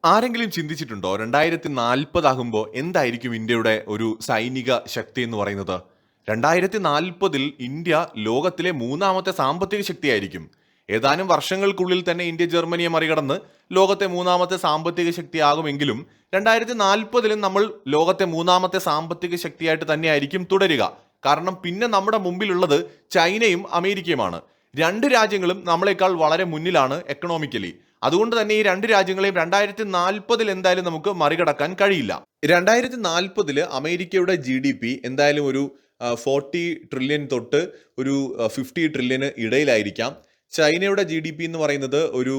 ആരെങ്കിലും ചിന്തിച്ചിട്ടുണ്ടോ 2040 ആകുമ്പോൾ എന്തായിരിക്കും ഇന്ത്യയുടെ ഒരു സൈനിക ശക്തി എന്ന് പറയുന്നത്? 2040 ഇന്ത്യ ലോകത്തിലെ മൂന്നാമത്തെ സാമ്പത്തിക ശക്തിയായിരിക്കും. ഏതാനും വർഷങ്ങൾക്കുള്ളിൽ തന്നെ ഇന്ത്യ ജർമ്മനിയെ മറികടന്ന് ലോകത്തെ മൂന്നാമത്തെ സാമ്പത്തിക ശക്തിയാകുമെങ്കിലും 2040 നമ്മൾ ലോകത്തെ മൂന്നാമത്തെ സാമ്പത്തിക ശക്തിയായിട്ട് തന്നെയായിരിക്കും തുടരുക. കാരണം പിന്നെ നമ്മുടെ മുമ്പിലുള്ളത് ചൈനയും അമേരിക്കയുമാണ്. രണ്ട് രാജ്യങ്ങളും നമ്മളെക്കാൾ വളരെ മുന്നിലാണ് എക്കണോമിക്കലി. അതുകൊണ്ട് തന്നെ ഈ രണ്ട് രാജ്യങ്ങളെയും 2040 എന്തായാലും നമുക്ക് മറികടക്കാൻ കഴിയില്ല. 2040 അമേരിക്കയുടെ GDP എന്തായാലും ഒരു 40 ട്രില്യൺ തൊട്ട് ഒരു 50 ട്രില്യന് ഇടയിലായിരിക്കാം. ചൈനയുടെ GDP എന്ന് പറയുന്നത് ഒരു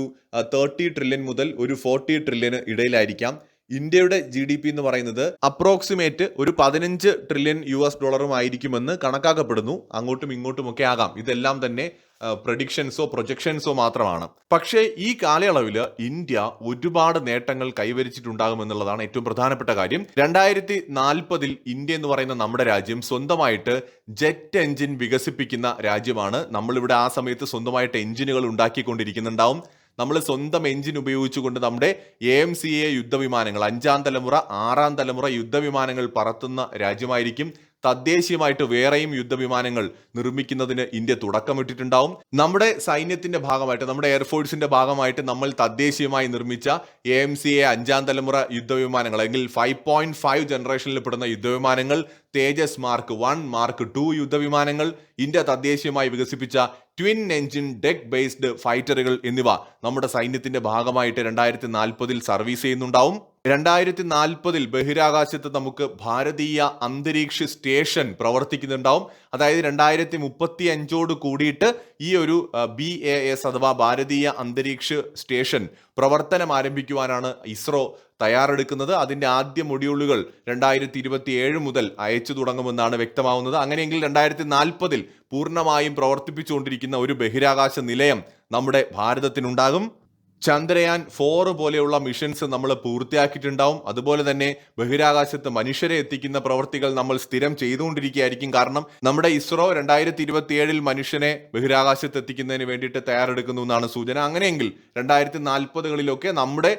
30 ട്രില്യൺ മുതൽ ഒരു 40 ട്രില്യന് ഇടയിലായിരിക്കാം. ഇന്ത്യയുടെ GDP എന്ന് പറയുന്നത് അപ്രോക്സിമേറ്റ് ഒരു 15 ട്രില്യൺ US ഡോളറും ആയിരിക്കുമെന്ന് കണക്കാക്കപ്പെടുന്നു. അങ്ങോട്ടും ഇങ്ങോട്ടും ഒക്കെ ആകാം. ഇതെല്ലാം തന്നെ പ്രഡിക്ഷൻസോ പ്രൊജക്ഷൻസോ മാത്രമാണ്. പക്ഷേ ഈ കാലയളവിൽ ഇന്ത്യ ഒരുപാട് നേട്ടങ്ങൾ കൈവരിച്ചിട്ടുണ്ടാകുമെന്നുള്ളതാണ് ഏറ്റവും പ്രധാനപ്പെട്ട കാര്യം. 2040 ഇന്ത്യ എന്ന് പറയുന്ന നമ്മുടെ രാജ്യം സ്വന്തമായിട്ട് ജെറ്റ് എഞ്ചിൻ വികസിപ്പിക്കുന്ന രാജ്യമാണ്. നമ്മളിവിടെ ആ സമയത്ത് സ്വന്തമായിട്ട് എഞ്ചിനുകൾ ഉണ്ടാക്കിക്കൊണ്ടിരിക്കുന്നുണ്ടാവും. നമ്മൾ സ്വന്തം എഞ്ചിൻ ഉപയോഗിച്ചുകൊണ്ട് നമ്മുടെ AMCA യുദ്ധവിമാനങ്ങൾ 5ാം തലമുറ 6ാം തലമുറ യുദ്ധവിമാനങ്ങൾ പറത്തുന്ന രാജ്യമായിരിക്കും. തദ്ദേശീയമായിട്ട് വേറെയും യുദ്ധവിമാനങ്ങൾ നിർമ്മിക്കുന്നതിന് ഇന്ത്യ തുടക്കമിട്ടിട്ടുണ്ടാവും. നമ്മുടെ സൈന്യത്തിന്റെ ഭാഗമായിട്ട് നമ്മുടെ എയർഫോഴ്സിന്റെ ഭാഗമായിട്ട് നമ്മൾ തദ്ദേശീയമായി നിർമ്മിച്ച AMCA 5ാം തലമുറ യുദ്ധവിമാനങ്ങൾ അല്ലെങ്കിൽ 5.5 ജനറേഷനിൽ പെടുന്ന യുദ്ധവിമാനങ്ങൾ, തേജസ് മാർക്ക് 1 മാർക്ക് 2 യുദ്ധവിമാനങ്ങൾ, ഇന്ത്യ തദ്ദേശീയമായി വികസിപ്പിച്ച ട്വിൻ എഞ്ചിൻ ഡെക്ക് ബേസ്ഡ് ഫൈറ്ററുകൾ എന്നിവ നമ്മുടെ സൈന്യത്തിന്റെ ഭാഗമായിട്ട് 2040 സർവീസ് ചെയ്യുന്നുണ്ടാവും. 2040 ബഹിരാകാശത്ത് നമുക്ക് ഭാരതീയ അന്തരീക്ഷ സ്റ്റേഷൻ പ്രവർത്തിക്കുന്നുണ്ടാവും. അതായത് 2035 കൂടിയിട്ട് ഈ ഒരു BAS അഥവാ ഭാരതീയ അന്തരീക്ഷ സ്റ്റേഷൻ പ്രവർത്തനം ആരംഭിക്കുവാനാണ് ഇസ്രോ തയ്യാറെടുക്കുന്നത്. അതിന്റെ ആദ്യ മൊഡ്യൂളുകൾ 2027 മുതൽ അയച്ചു തുടങ്ങുമെന്നാണ് വ്യക്തമാവുന്നത്. അങ്ങനെയെങ്കിൽ 2040 പൂർണ്ണമായും പ്രവർത്തിപ്പിച്ചുകൊണ്ടിരിക്കുന്ന ഒരു ബഹിരാകാശ നിലയം നമ്മുടെ ഭാരതത്തിനുണ്ടാകും. ചന്ദ്രയാൻ 4 പോലെയുള്ള മിഷൻസ് നമ്മൾ പൂർത്തിയാക്കിയിട്ടുണ്ടാവും. അതുപോലെ തന്നെ ബഹിരാകാശത്ത് മനുഷ്യരെ എത്തിക്കുന്ന പ്രവർത്തികൾ നമ്മൾ സ്ഥിരം ചെയ്തുകൊണ്ടിരിക്കുകയായിരിക്കും. കാരണം നമ്മുടെ ഇസ്രോ 2027 മനുഷ്യനെ ബഹിരാകാശത്ത് എത്തിക്കുന്നതിന് വേണ്ടിയിട്ട് തയ്യാറെടുക്കുന്നു എന്നാണ് സൂചന. അങ്ങനെയെങ്കിൽ 2040 നമ്മുടെ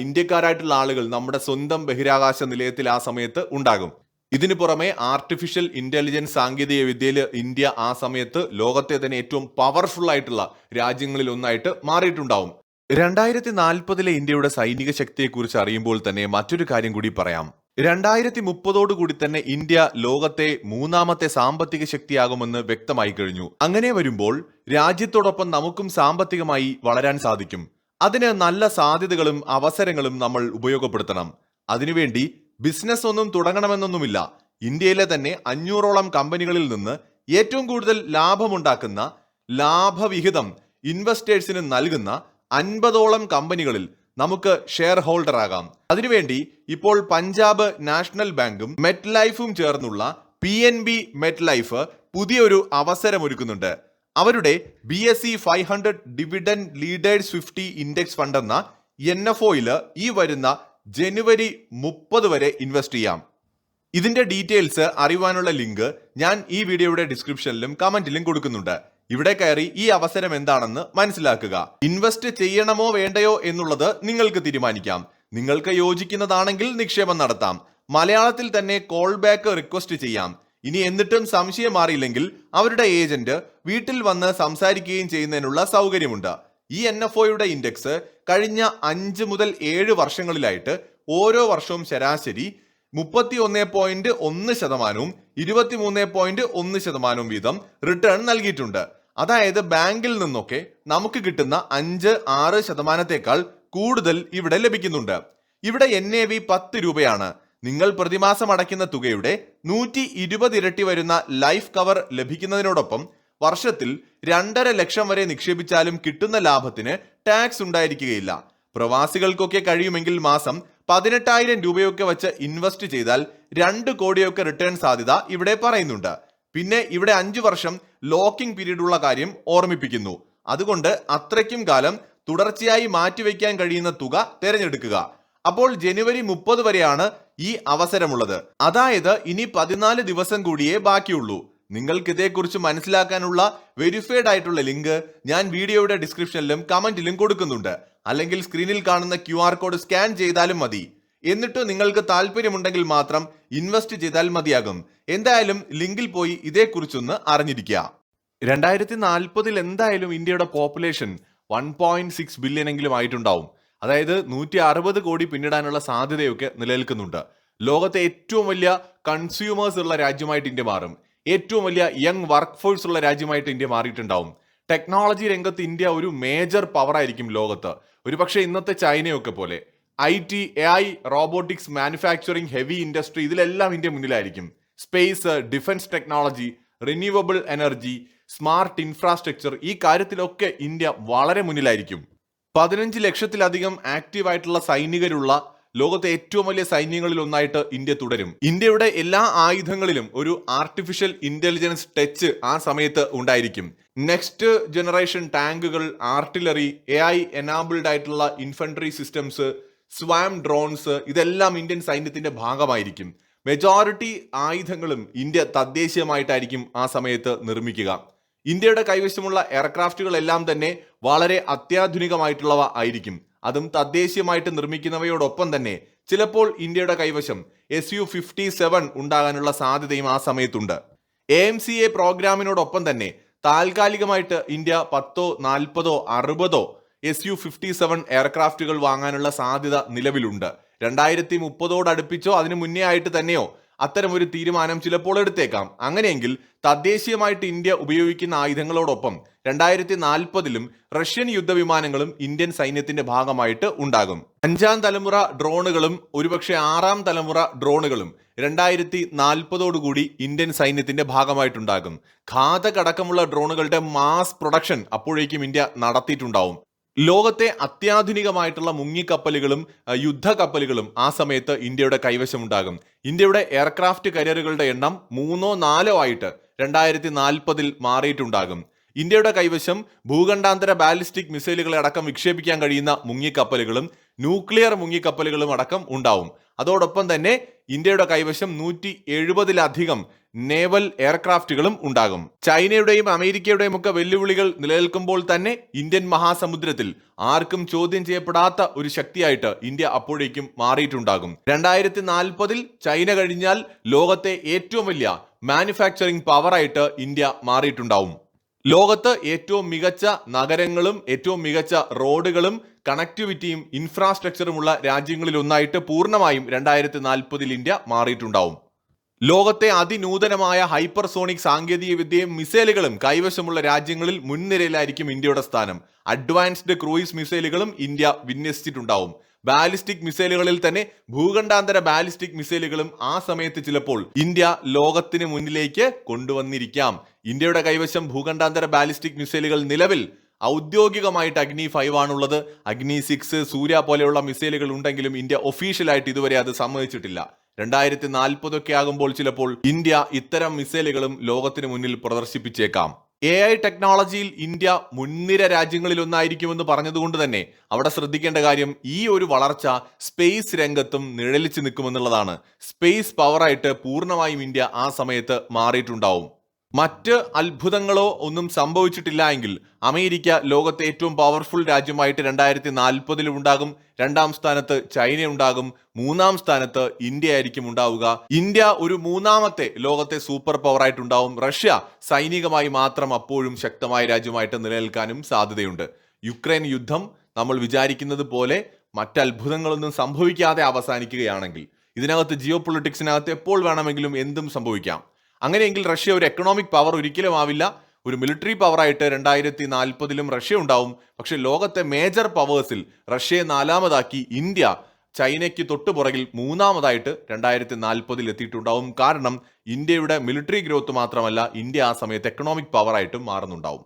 ഇന്ത്യക്കാരായിട്ടുള്ള ആളുകൾ നമ്മുടെ സ്വന്തം ബഹിരാകാശ നിലയത്തിൽ ആ സമയത്ത് ഉണ്ടാകും. ഇതിനു പുറമെ ആർട്ടിഫിഷ്യൽ ഇന്റലിജൻസ് സാങ്കേതിക വിദ്യയിൽ ഇന്ത്യ ആ സമയത്ത് ലോകത്തെ തന്നെ ഏറ്റവും പവർഫുൾ ആയിട്ടുള്ള രാജ്യങ്ങളിൽ ഒന്നായിട്ട് മാറിയിട്ടുണ്ടാവും. 2040 ഇന്ത്യയുടെ സൈനിക ശക്തിയെക്കുറിച്ച് അറിയുമ്പോൾ തന്നെ മറ്റൊരു കാര്യം കൂടി പറയാം. 2030 കൂടി തന്നെ ഇന്ത്യ ലോകത്തെ മൂന്നാമത്തെ സാമ്പത്തിക ശക്തിയാകുമെന്ന് വ്യക്തമായി കഴിഞ്ഞു. അങ്ങനെ വരുമ്പോൾ രാജ്യത്തോടൊപ്പം നമുക്കും സാമ്പത്തികമായി വളരാൻ സാധിക്കും. അതിന് നല്ല സാധ്യതകളും അവസരങ്ങളും നമ്മൾ ഉപയോഗപ്പെടുത്തണം. അതിനുവേണ്ടി ബിസിനസ് ഒന്നും തുടങ്ങണമെന്നൊന്നുമില്ല. ഇന്ത്യയിലെ തന്നെ 500ഓളം കമ്പനികളിൽ നിന്ന് ഏറ്റവും കൂടുതൽ ലാഭമുണ്ടാക്കുന്ന ലാഭവിഹിതം ഇൻവെസ്റ്റേഴ്സിന് നൽകുന്ന 50ഓളം കമ്പനികളിൽ നമുക്ക് ഷെയർ ഹോൾഡർ ആകാം. അതിനുവേണ്ടി ഇപ്പോൾ പഞ്ചാബ് നാഷണൽ ബാങ്കും മെറ്റ് ലൈഫും ചേർന്നുള്ള PNB മെറ്റ് ലൈഫ് പുതിയൊരു അവസരം ഒരുക്കുന്നുണ്ട്. അവരുടെ BSE 500 dividend leaders 50 index fund എന്ന NFOയിൽ ഈ വരുന്ന ജനുവരി 30 വരെ ഇൻവെസ്റ്റ് ചെയ്യാം. ഇതിന്റെ ഡീറ്റെയിൽസ് അറിയുവാനുള്ള ലിങ്ക് ഞാൻ ഈ വീഡിയോയുടെ ഡിസ്ക്രിപ്ഷനിലും കമന്റിലും കൊടുക്കുന്നുണ്ട്. ഇവിടെ കയറി ഈ അവസരം എന്താണെന്ന് മനസ്സിലാക്കുക. ഇൻവെസ്റ്റ് ചെയ്യണമോ വേണ്ടയോ എന്നുള്ളത് നിങ്ങൾക്ക് തീരുമാനിക്കാം. നിങ്ങൾക്ക് യോജിക്കുന്നതാണെങ്കിൽ നിക്ഷേപം നടത്താം. മലയാളത്തിൽ തന്നെ കോൾ ബാക്ക് റിക്വസ്റ്റ് ചെയ്യാം. ഇനി എന്നിട്ടും സംശയം മാറിയില്ലെങ്കിൽ അവരുടെ ഏജന്റ് വീട്ടിൽ വന്ന് സംസാരിക്കുകയും ചെയ്യുന്നതിനുള്ള സൗകര്യമുണ്ട്. ഈ NFOയുടെ ഇൻഡെക്സ് കഴിഞ്ഞ 5 മുതൽ 7 വർഷങ്ങളിലായിട്ട് ഓരോ വർഷവും ശരാശരി 31.1%, 23.1% വീതം റിട്ടേൺ നൽകിയിട്ടുണ്ട്. അതായത് ബാങ്കിൽ നിന്നൊക്കെ നമുക്ക് കിട്ടുന്ന 5-6% കൂടുതൽ ഇവിടെ ലഭിക്കുന്നുണ്ട്. ഇവിടെ NAV 10 രൂപയാണ്. നിങ്ങൾ പ്രതിമാസം അടയ്ക്കുന്ന തുകയുടെ 120 ഇരട്ടി വരുന്ന ലൈഫ് കവർ ലഭിക്കുന്നതിനോടൊപ്പം വർഷത്തിൽ 2.5 ലക്ഷം വരെ നിക്ഷേപിച്ചാലും കിട്ടുന്ന ലാഭത്തിന് ടാക്സ് ഉണ്ടായിരിക്കുകയില്ല. പ്രവാസികൾക്കൊക്കെ കഴിയുമെങ്കിൽ മാസം 18,000 രൂപയൊക്കെ വെച്ച് ഇൻവെസ്റ്റ് ചെയ്താൽ 2 കോടിയൊക്കെ റിട്ടേൺ സാധ്യത ഇവിടെ പറയുന്നുണ്ട്. പിന്നെ ഇവിടെ 5 വർഷം ലോക്കിംഗ് പീരീഡ് ഉള്ള കാര്യം ഓർമ്മിപ്പിക്കുന്നു. അതുകൊണ്ട് അത്രയ്ക്കും കാലം തുടർച്ചയായി മാറ്റിവെക്കാൻ കഴിയുന്ന തുക തിരഞ്ഞെടുക്കുക. അപ്പോൾ ജനുവരി 30 വരെയാണ് ഈ അവസരമുള്ളത്. അതായത് ഇനി 14 ദിവസം കൂടിയേ ബാക്കിയുള്ളൂ. നിങ്ങൾക്ക് ഇതേക്കുറിച്ച് മനസ്സിലാക്കാനുള്ള വെരിഫൈഡ് ആയിട്ടുള്ള ലിങ്ക് ഞാൻ വീഡിയോയുടെ ഡിസ്ക്രിപ്ഷനിലും കമന്റിലും കൊടുക്കുന്നുണ്ട്. അല്ലെങ്കിൽ സ്ക്രീനിൽ കാണുന്ന QR കോഡ് സ്കാൻ ചെയ്താലും മതി. എന്നിട്ട് നിങ്ങൾക്ക് താല്പര്യമുണ്ടെങ്കിൽ മാത്രം ഇൻവെസ്റ്റ് ചെയ്താൽ മതിയാകും. എന്തായാലും ലിങ്കിൽ പോയി ഇതേക്കുറിച്ചൊന്ന് അറിഞ്ഞിരിക്കുക. 2040 എന്തായാലും ഇന്ത്യയുടെ പോപ്പുലേഷൻ 1.6 ബില്യൺ എങ്കിലും ആയിട്ടുണ്ടാവും. അതായത് 160 കോടി പിന്നിടാനുള്ള സാധ്യതയൊക്കെ നിലനിൽക്കുന്നുണ്ട്. ലോകത്തെ ഏറ്റവും വലിയ കൺസ്യൂമേഴ്സ് ഉള്ള രാജ്യമായിട്ട് ഇന്ത്യ മാറും. ഏറ്റവും വലിയ യങ് വർക്ക് ഫോഴ്സ് ഉള്ള രാജ്യമായിട്ട് ഇന്ത്യ മാറിയിട്ടുണ്ടാവും. ടെക്നോളജി രംഗത്ത് ഇന്ത്യ ഒരു മേജർ പവർ ആയിരിക്കും ലോകത്ത്. ഒരുപക്ഷെ ഇന്നത്തെ ചൈനയൊക്കെ പോലെ IT, AI, robotics, manufacturing, heavy industry ഇതിലെല്ലാം ഇന്ത്യ മുന്നിലായിരിക്കും. Space, defence technology, renewable energy, smart infrastructure ഈ കാര്യത്തിലൊക്കെ ഇന്ത്യ വളരെ മുന്നിലായിരിക്കും. 15 ലക്ഷത്തിലധികം ആക്റ്റീവായിട്ടുള്ള സൈനികരുള്ള ലോകത്തെ ഏറ്റവും വലിയ സൈന്യങ്ങളിൽ ഒന്നായിട്ട് ഇന്ത്യ തുടരും. ഇന്ത്യയുടെ എല്ലാ ആയുധങ്ങളിലും ഒരു ആർട്ടിഫിഷ്യൽ ഇന്റലിജൻസ് ടച്ച് ആ സമയത്ത് ഉണ്ടായിരിക്കും. നെക്സ്റ്റ് ജനറേഷൻ ടാങ്കുകൾ, ആർട്ടിലറി, AI എനാബിൾഡ് ആയിട്ടുള്ള ഇൻഫൻട്രി സിസ്റ്റംസ്, സ്വാം ഡ്രോൺസ് ഇതെല്ലാം ഇന്ത്യൻ സൈന്യത്തിന്റെ ഭാഗമായിരിക്കും. മെജോറിറ്റി ആയുധങ്ങളും ഇന്ത്യ തദ്ദേശീയമായിട്ടായിരിക്കും ആ സമയത്ത് നിർമ്മിക്കുക. ഇന്ത്യയുടെ കൈവശമുള്ള എയർക്രാഫ്റ്റുകളെല്ലാം തന്നെ വളരെ അത്യാധുനികമായിട്ടുള്ളവ ആയിരിക്കും. അതും തദ്ദേശീയമായിട്ട് നിർമ്മിക്കുന്നവയോടൊപ്പം തന്നെ ചിലപ്പോൾ ഇന്ത്യയുടെ കൈവശം Su-57 ഉണ്ടാകാനുള്ള സാധ്യതയും ആ സമയത്തുണ്ട്. AMCA പ്രോഗ്രാമിനോടൊപ്പം തന്നെ താൽക്കാലികമായിട്ട് ഇന്ത്യ 10, 40, 60 Su-57 എയർക്രാഫ്റ്റുകൾ വാങ്ങാനുള്ള സാധ്യത നിലവിലുണ്ട്. 2030 അതിനു മുന്നേ ആയിട്ട് തന്നെയോ അത്തരം ഒരു തീരുമാനം ചിലപ്പോൾ എടുത്തേക്കാം. അങ്ങനെയെങ്കിൽ തദ്ദേശീയമായിട്ട് ഇന്ത്യ ഉപയോഗിക്കുന്ന ആയുധങ്ങളോടൊപ്പം 2040 റഷ്യൻ യുദ്ധവിമാനങ്ങളും ഇന്ത്യൻ സൈന്യത്തിന്റെ ഭാഗമായിട്ട് ഉണ്ടാകും. 5ാം തലമുറ ഡ്രോണുകളും ഒരുപക്ഷെ 6ാം തലമുറ ഡ്രോണുകളും 2040 ഇന്ത്യൻ സൈന്യത്തിന്റെ ഭാഗമായിട്ടുണ്ടാകും. ഘാതകടക്കമുള്ള ഡ്രോണുകളുടെ മാസ് പ്രൊഡക്ഷൻ അപ്പോഴേക്കും ഇന്ത്യ നടത്തിയിട്ടുണ്ടാവും. ലോകത്തെ അത്യാധുനികമായിട്ടുള്ള മുങ്ങിക്കപ്പലുകളും യുദ്ധക്കപ്പലുകളും ആ സമയത്ത് ഇന്ത്യയുടെ കൈവശമുണ്ടാകും. ഇന്ത്യയുടെ എയർക്രാഫ്റ്റ് കരിയറുകളുടെ എണ്ണം 3, 4 ആയിട്ട് 2040 മാറിയിട്ടുണ്ടാകും. ഇന്ത്യയുടെ കൈവശം ഭൂഖണ്ഡാന്തര ബാലിസ്റ്റിക് മിസൈലുകളെ അടക്കം വിക്ഷേപിക്കാൻ കഴിയുന്ന മുങ്ങിക്കപ്പലുകളും ന്യൂക്ലിയർ മുങ്ങിക്കപ്പലുകളും അടക്കം ഉണ്ടാവും. അതോടൊപ്പം തന്നെ ഇന്ത്യയുടെ കൈവശം 170ലധികം നേവൽ എയർക്രാഫ്റ്റുകളും ഉണ്ടാകും. ചൈനയുടെയും അമേരിക്കയുടെയും ഒക്കെ വെല്ലുവിളികൾ നിലനിൽക്കുമ്പോൾ തന്നെ ഇന്ത്യൻ മഹാസമുദ്രത്തിൽ ആർക്കും ചോദ്യം ചെയ്യപ്പെടാത്ത ഒരു ശക്തിയായിട്ട് ഇന്ത്യ അപ്പോഴേക്കും മാറിയിട്ടുണ്ടാകും. 2040 ചൈന കഴിഞ്ഞാൽ ലോകത്തെ ഏറ്റവും വലിയ മാനുഫാക്ചറിംഗ് പവറായിട്ട് ഇന്ത്യ മാറിയിട്ടുണ്ടാവും. ലോകത്ത് ഏറ്റവും മികച്ച നഗരങ്ങളും ഏറ്റവും മികച്ച റോഡുകളും കണക്ടിവിറ്റിയും ഇൻഫ്രാസ്ട്രക്ചറുമുള്ള രാജ്യങ്ങളിൽ ഒന്നായിട്ട് പൂർണ്ണമായും 2040 ഇന്ത്യ മാറിയിട്ടുണ്ടാവും. ലോകത്തെ അതിനൂതനമായ ഹൈപ്പർസോണിക് സാങ്കേതിക വിദ്യയും മിസൈലുകളും കൈവശമുള്ള രാജ്യങ്ങളിൽ മുൻനിരയിലായിരിക്കും ഇന്ത്യയുടെ സ്ഥാനം. അഡ്വാൻസ്ഡ് ക്രൂയിസ് മിസൈലുകളും ഇന്ത്യ വിന്യസിച്ചിട്ടുണ്ടാവും. ബാലിസ്റ്റിക് മിസൈലുകളിൽ തന്നെ ഭൂഖണ്ഡാന്തര ബാലിസ്റ്റിക് മിസൈലുകളും ആ സമയത്ത് ചിലപ്പോൾ ഇന്ത്യ ലോകത്തിന് മുന്നിലേക്ക് കൊണ്ടുവന്നിരിക്കാം. ഇന്ത്യയുടെ കൈവശം ഭൂഖണ്ഡാന്തര ബാലിസ്റ്റിക് മിസൈലുകൾ നിലവിൽ ഔദ്യോഗികമായിട്ട് അഗ്നി 5 ആണുള്ളത്. അഗ്നി 6, സൂര്യ പോലെയുള്ള മിസൈലുകൾ ഉണ്ടെങ്കിലും ഇന്ത്യ ഒഫീഷ്യലായിട്ട് ഇതുവരെ അത് സമ്മതിച്ചിട്ടില്ല. 2040 ആകുമ്പോൾ ചിലപ്പോൾ ഇന്ത്യ ഇത്തരം മിസൈലുകളും ലോകത്തിന് മുന്നിൽ പ്രദർശിപ്പിച്ചേക്കാം. AI ടെക്നോളജിയിൽ ഇന്ത്യ മുൻനിര രാജ്യങ്ങളിൽ ഒന്നായിരിക്കുമെന്ന് പറഞ്ഞതുകൊണ്ട് തന്നെ അവിടെ ശ്രദ്ധിക്കേണ്ട കാര്യം ഈ ഒരു വളർച്ച സ്പേസ് രംഗത്തും നിഴലിച്ചു നിൽക്കുമെന്നുള്ളതാണ്. സ്പേസ് പവറായിട്ട് പൂർണ്ണമായും ഇന്ത്യ ആ സമയത്ത് മാറിയിട്ടുണ്ടാവും. മറ്റ് അത്ഭുതങ്ങളോ ഒന്നും സംഭവിച്ചിട്ടില്ല എങ്കിൽ അമേരിക്ക ലോകത്തെ ഏറ്റവും പവർഫുൾ രാജ്യമായിട്ട് 2040 ഉണ്ടാകും. 2ാം സ്ഥാനത്ത് ചൈന ഉണ്ടാകും. 3ാം സ്ഥാനത്ത് ഇന്ത്യ ആയിരിക്കും ഉണ്ടാവുക. ഇന്ത്യ ഒരു 3ാമത്തെ ലോകത്തെ സൂപ്പർ പവർ ആയിട്ടുണ്ടാവും. റഷ്യ സൈനികമായി മാത്രം അപ്പോഴും ശക്തമായ രാജ്യമായിട്ട് നിലനിൽക്കാനും സാധ്യതയുണ്ട്. യുക്രൈൻ യുദ്ധം നമ്മൾ വിചാരിക്കുന്നത് പോലെ മറ്റത്ഭുതങ്ങളൊന്നും സംഭവിക്കാതെ അവസാനിക്കുകയാണെങ്കിൽ ഇതിനകത്ത് ജിയോ പൊളിറ്റിക്സിനകത്ത് എപ്പോൾ വേണമെങ്കിലും എന്തും സംഭവിക്കാം. അങ്ങനെയെങ്കിൽ റഷ്യ ഒരു എക്കണോമിക് പവർ ഒരിക്കലും ആവില്ല. ഒരു മിലിറ്ററി പവറായിട്ട് 2040 റഷ്യ ഉണ്ടാവും. പക്ഷെ ലോകത്തെ മേജർ പവേഴ്സിൽ റഷ്യയെ 4ാമതാക്കി ഇന്ത്യ ചൈനയ്ക്ക് തൊട്ടുപുറകിൽ 3ാമതായിട്ട് 2040 എത്തിയിട്ടുണ്ടാവും. കാരണം ഇന്ത്യയുടെ മിലിറ്ററി ഗ്രോത്ത് മാത്രമല്ല, ഇന്ത്യ ആ സമയത്ത് എക്കണോമിക് പവറായിട്ടും മാറുന്നുണ്ടാവും.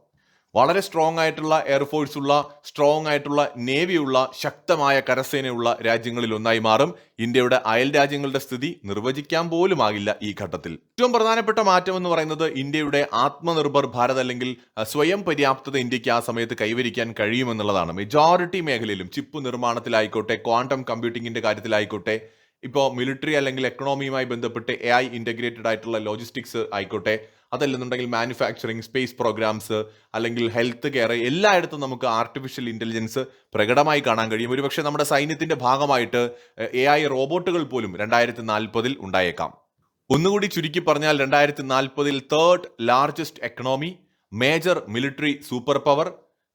വളരെ സ്ട്രോങ് ആയിട്ടുള്ള എയർഫോഴ്സ് ഉള്ള, സ്ട്രോങ് ആയിട്ടുള്ള നേവിയുള്ള, ശക്തമായ കരസേനയുള്ള രാജ്യങ്ങളിൽ ഒന്നായി മാറും. ഇന്ത്യയുടെ അയൽ രാജ്യങ്ങളുടെ സ്ഥിതി നിർവചിക്കാൻ പോലും ആകില്ല ഈ ഘട്ടത്തിൽ. ഏറ്റവും പ്രധാനപ്പെട്ട മാറ്റം എന്ന് പറയുന്നത് ഇന്ത്യയുടെ ആത്മനിർഭർ ഭാരത് അല്ലെങ്കിൽ സ്വയം പര്യാപ്തത ഇന്ത്യക്ക് ആ സമയത്ത് കൈവരിക്കാൻ കഴിയുമെന്നുള്ളതാണ്. മെജോറിറ്റി മേഖലയിലും ചിപ്പ് നിർമ്മാണത്തിലായിക്കോട്ടെ, ക്വാണ്ടം കമ്പ്യൂട്ടിങ്ങിന്റെ കാര്യത്തിലായിക്കോട്ടെ, ഇപ്പോൾ മിലിറ്ററി അല്ലെങ്കിൽ എക്കണോമിയുമായി ബന്ധപ്പെട്ട് AI ഇൻ്റഗ്രേറ്റഡ് ആയിട്ടുള്ള ലോജിസ്റ്റിക്സ് ആയിക്കോട്ടെ, അതല്ലെന്നുണ്ടെങ്കിൽ മാനുഫാക്ചറിങ്, സ്പേസ് പ്രോഗ്രാംസ്, അല്ലെങ്കിൽ ഹെൽത്ത് കെയർ, എല്ലായിടത്തും നമുക്ക് ആർട്ടിഫിഷ്യൽ ഇൻ്റലിജൻസ് പ്രകടമായി കാണാൻ കഴിയും. ഒരുപക്ഷെ നമ്മുടെ സൈന്യത്തിന്റെ ഭാഗമായിട്ട് AI റോബോട്ടുകൾ പോലും 2040 ഉണ്ടായേക്കാം. ഒന്നുകൂടി ചുരുക്കി പറഞ്ഞാൽ 2040 third largest economy, major military super power,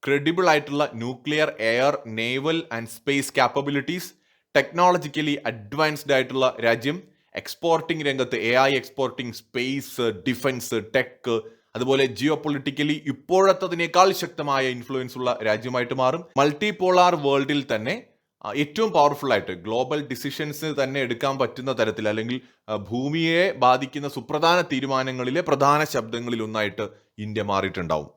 credible ആയിട്ടുള്ള nuclear, air, naval and space capabilities, technologically advanced ആയിട്ടുള്ള രാജ്യം, എക്സ്പോർട്ടിംഗ് രംഗത്ത് AI exporting, space, defence, tech, അതുപോലെ ജിയോ പൊളിറ്റിക്കലി ഇപ്പോഴത്തതിനേക്കാൾ ശക്തമായ ഇൻഫ്ലുവൻസ് ഉള്ള രാജ്യമായിട്ട് മാറും. മൾട്ടിപോളാർ വേൾഡിൽ തന്നെ ഏറ്റവും പവർഫുൾ ആയിട്ട് ഗ്ലോബൽ ഡിസിഷൻസ് തന്നെ എടുക്കാൻ പറ്റുന്ന തരത്തിൽ, അല്ലെങ്കിൽ ഭൂമിയെ ബാധിക്കുന്ന സുപ്രധാന തീരുമാനങ്ങളിലെ പ്രധാന ശബ്ദങ്ങളിൽ ഒന്നായിട്ട് ഇന്ത്യ മാറിയിട്ടുണ്ടാവും.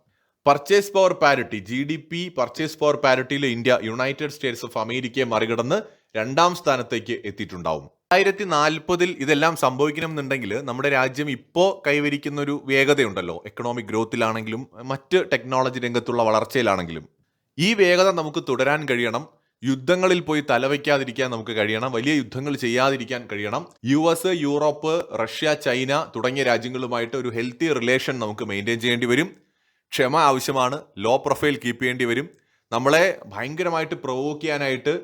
Purchase power parity, GDP purchase power പാരിറ്റിയിൽ ഇന്ത്യ യുണൈറ്റഡ് സ്റ്റേറ്റ്സ് ഓഫ് അമേരിക്കയെ മറികടന്ന് 2ാം സ്ഥാനത്തേക്ക് എത്തിയിട്ടുണ്ടാവും. 2040 ഇതെല്ലാം സംഭവിക്കണം എന്നുണ്ടെങ്കിൽ നമ്മുടെ രാജ്യം ഇപ്പോൾ കൈവരിക്കുന്ന ഒരു വേഗതയുണ്ടല്ലോ, എക്കണോമിക് ഗ്രോത്തിലാണെങ്കിലും മറ്റ് ടെക്നോളജി രംഗത്തുള്ള വളർച്ചയിലാണെങ്കിലും, ഈ വേഗത നമുക്ക് തുടരാൻ കഴിയണം. യുദ്ധങ്ങളിൽ പോയി തലവയ്ക്കാതിരിക്കാൻ നമുക്ക് കഴിയണം. വലിയ യുദ്ധങ്ങൾ ചെയ്യാതിരിക്കാൻ കഴിയണം. US, യൂറോപ്പ്, റഷ്യ, ചൈന തുടങ്ങിയ രാജ്യങ്ങളുമായിട്ട് ഒരു ഹെൽത്തി റിലേഷൻ നമുക്ക് മെയിൻറ്റെയിൻ ചെയ്യേണ്ടി വരും. ക്ഷമ ആവശ്യമാണ്. ലോ പ്രൊഫൈൽ കീപ്പ് ചെയ്യേണ്ടി വരും. നമ്മളെ ഭയങ്കരമായിട്ട് പ്രൊവോക്ക് ചെയ്യാനായിട്ട്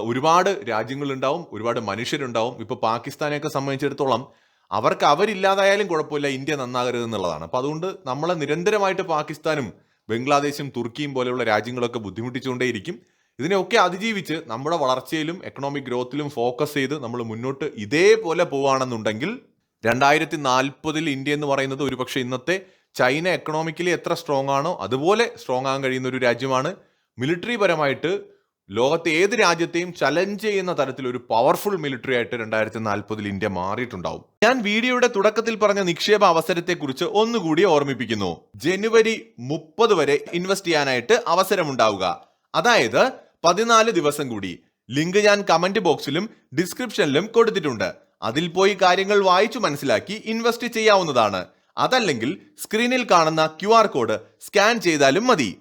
ഒരുപാട് രാജ്യങ്ങളുണ്ടാവും, ഒരുപാട് മനുഷ്യരുണ്ടാവും. ഇപ്പോൾ പാകിസ്ഥാനെയൊക്കെ സംബന്ധിച്ചിടത്തോളം അവരില്ലാതായാലും കുഴപ്പമില്ല, ഇന്ത്യ നന്നാകരുത് എന്നുള്ളതാണ്. അപ്പോൾ അതുകൊണ്ട് നമ്മളെ നിരന്തരമായിട്ട് പാകിസ്ഥാനും ബംഗ്ലാദേശും തുർക്കിയും പോലെയുള്ള രാജ്യങ്ങളൊക്കെ ബുദ്ധിമുട്ടിച്ചുകൊണ്ടേയിരിക്കും. ഇതിനെയൊക്കെ അതിജീവിച്ച് നമ്മുടെ വളർച്ചയിലും എക്കണോമിക് ഗ്രോത്തിലും ഫോക്കസ് ചെയ്ത് നമ്മൾ മുന്നോട്ട് ഇതേപോലെ പോവുകയാണെന്നുണ്ടെങ്കിൽ 2040 ഇന്ത്യ എന്ന് പറയുന്നത് ഒരുപക്ഷെ ഇന്നത്തെ ചൈന എക്കണോമിക്കലി എത്ര സ്ട്രോങ് ആണോ അതുപോലെ സ്ട്രോങ് ആകാൻ കഴിയുന്ന ഒരു രാജ്യമാണ്. മിലിറ്ററി പരമായിട്ട് ലോകത്തെ ഏത് രാജ്യത്തെയും ചലഞ്ച് ചെയ്യുന്ന തരത്തിൽ ഒരു പവർഫുൾ മിലിറ്ററി ആയിട്ട് 2040 ഇന്ത്യ മാറിയിട്ടുണ്ടാവും. ഞാൻ വീഡിയോയുടെ തുടക്കത്തിൽ പറഞ്ഞ നിക്ഷേപ അവസരത്തെക്കുറിച്ച് ഒന്നുകൂടി ഓർമ്മിപ്പിക്കുന്നു. ജനുവരി 30 വരെ ഇൻവെസ്റ്റ് ചെയ്യാനായിട്ട് അവസരമുണ്ടാവുക. അതായത് 14 ദിവസം കൂടി. ലിങ്ക് ഞാൻ കമന്റ് ബോക്സിലും ഡിസ്ക്രിപ്ഷനിലും കൊടുത്തിട്ടുണ്ട്. അതിൽ പോയി കാര്യങ്ങൾ വായിച്ചു മനസ്സിലാക്കി ഇൻവെസ്റ്റ് ചെയ്യാവുന്നതാണ്. അതല്ലെങ്കിൽ സ്ക്രീനിൽ കാണുന്ന QR കോഡ് സ്കാൻ ചെയ്താലും മതി.